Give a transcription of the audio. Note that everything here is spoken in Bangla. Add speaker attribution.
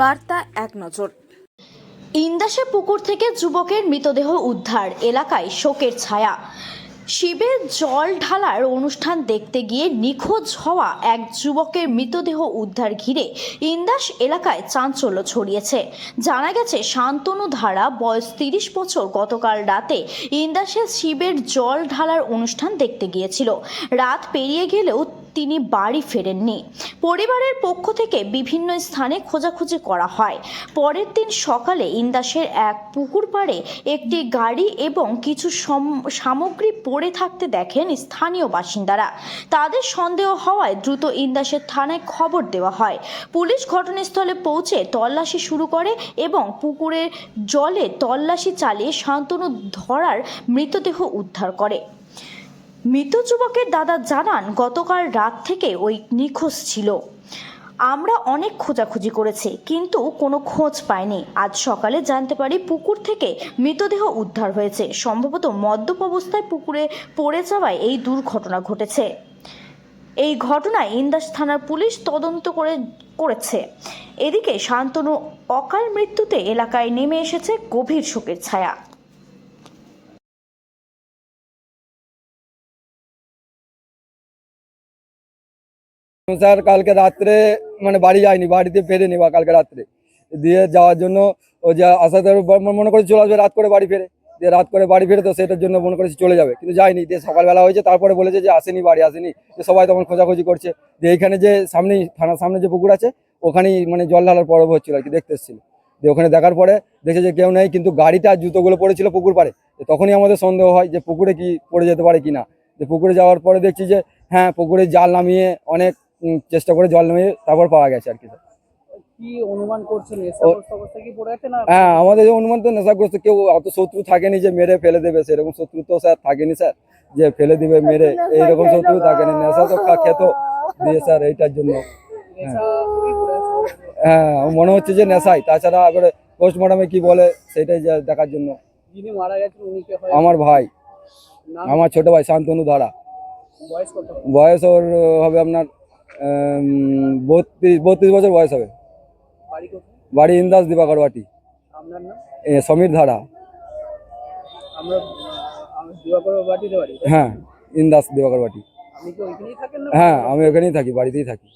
Speaker 1: বার্তা এক নজর।
Speaker 2: ইন্দাসে পুকুর থেকে যুবকের মৃতদেহ উদ্ধার, এলাকায় শোকের ছায়া। শিবে জল ঢালার অনুষ্ঠান দেখতে গিয়ে নিখোঁজ হওয়া এক যুবকের মৃতদেহ উদ্ধার ঘিরে ইন্দাস এলাকায় চাঞ্চল্য ছড়িয়েছে। জানা গেছে, শান্তনু ধারা, বয়স 30 বছর, গতকাল রাতে ইন্দাসে শিবের জল ঢালার অনুষ্ঠান দেখতে গিয়েছিল। রাত পেরিয়ে গেলেও তিনি বাড়ি ফেরেননি। পরিবারের পক্ষ থেকে বিভিন্ন স্থানে খোঁজাখুঁজি করা হয়। পরের দিন সকালে ইন্দাসের এক পুকুর পাড়ে একটি গাড়ি এবং কিছু সামগ্রী পড়ে থাকতে দেখেন স্থানীয় বাসিন্দারা। তাদের সন্দেহ হওয়ায় দ্রুত ইন্দাসের থানায় খবর দেওয়া হয়। পুলিশ ঘটনাস্থলে পৌঁছে তল্লাশি শুরু করে এবং পুকুরের জলে তল্লাশি চালিয়ে শান্তনু ধরার মৃতদেহ উদ্ধার করে। মৃত যুবকের দাদা জানান, গতকাল রাত থেকে ওই নিখোঁজ ছিল। আমরা অনেক খোঁজাখুঁজি করেছি, কিন্তু কোনো খোঁজ পাইনি। আজ সকালে জানতে পারি পুকুর থেকে মৃতদেহ উদ্ধার হয়েছে। সম্ভবত মদ্যপ অবস্থায় পুকুরে পড়ে যাওয়ায় এই দুর্ঘটনা ঘটেছে। এই ঘটনায় ইন্দাস থানার পুলিশ তদন্ত করেছে। এদিকে শান্তনু অকাল মৃত্যুতে এলাকায় নেমে এসেছে গভীর শোকের ছায়া।
Speaker 3: স্যার কালকে রাত্রে মানে বাড়ি যায়নি, বাড়িতে ফেরেনি বা কালকে রাত্রে দিয়ে যাওয়ার জন্য ও যে আসাতে মনে করেছি চলে আসবে, রাত করে বাড়ি ফেরে, দিয়ে রাত করে বাড়ি ফেরে তো সেটার জন্য মনে করেছি চলে যাবে, কিন্তু যায়নি। দিয়ে সকালবেলা হয়েছে, তারপরে বলেছে যে আসেনি, বাড়ি আসেনি। সবাই তখন খোঁজাখুঁজি করছে। দিয়ে এইখানে যে সামনেই থানার সামনে যে পুকুর আছে ওখানেই মানে জল ঢালার পরব হচ্ছিল আর কি, দেখতে এসেছিল। দিয়ে ওখানে দেখার পরে দেখে যে কেউ নেই, কিন্তু গাড়িটা জুতোগুলো পড়েছিল পুকুর পাড়ে। তখনই আমাদের সন্দেহ হয় যে পুকুরে কি পড়ে যেতে পারে কিনা। যে পুকুরে যাওয়ার পরে দেখছি যে হ্যাঁ, পুকুরে জাল নামিয়ে অনেক চেষ্টা করে জল নামিয়ে তারপর পাওয়া গেছে আর কি।
Speaker 4: কি অনুমান করছেন, অবস্থা কি পড়ে আছে না?
Speaker 3: হ্যাঁ, আমাদের যে অনুমান তো নেশাগ্রস্ত। কেউ অত শত্রু থাকেনি যে মেরে ফেলে দেবে, সেরকম শত্রু তো স্যার থাকেনি স্যার, যে ফেলে দিবে মেরে, এইরকম শত্রু থাকেনি। নেশা তো খেত দিয়ে স্যার, এইটার জন্য। হ্যাঁ, মনে হচ্ছে যে নেশাই। তাছাড়া এবারে পোস্টমর্টমে কি বলে সেটাই দেখার জন্য।
Speaker 4: যিনি মারা গেছেন উনি কে হয়?
Speaker 3: আমার ভাই, আমার ছোট ভাই শান্তনু ধারা।
Speaker 4: বয়স কত?
Speaker 3: বয়স ওর হবে আপনার 32 বছর বয়স হবে।
Speaker 4: বাড়ি কোথায়?
Speaker 3: বাড়ি ইন্দাস দিবাকর বাটি।
Speaker 4: আপনার নাম?
Speaker 3: সমীর ধারা।
Speaker 4: আমরা দিবাকর বাটিতে বাড়ি?
Speaker 3: হ্যাঁ, ইন্দাস দিবাকর বাটি।
Speaker 4: আপনি কি ওইখানেই থাকেন না?
Speaker 3: হ্যাঁ, আমি ওখানেই থাকি, বাড়িতেই থাকি।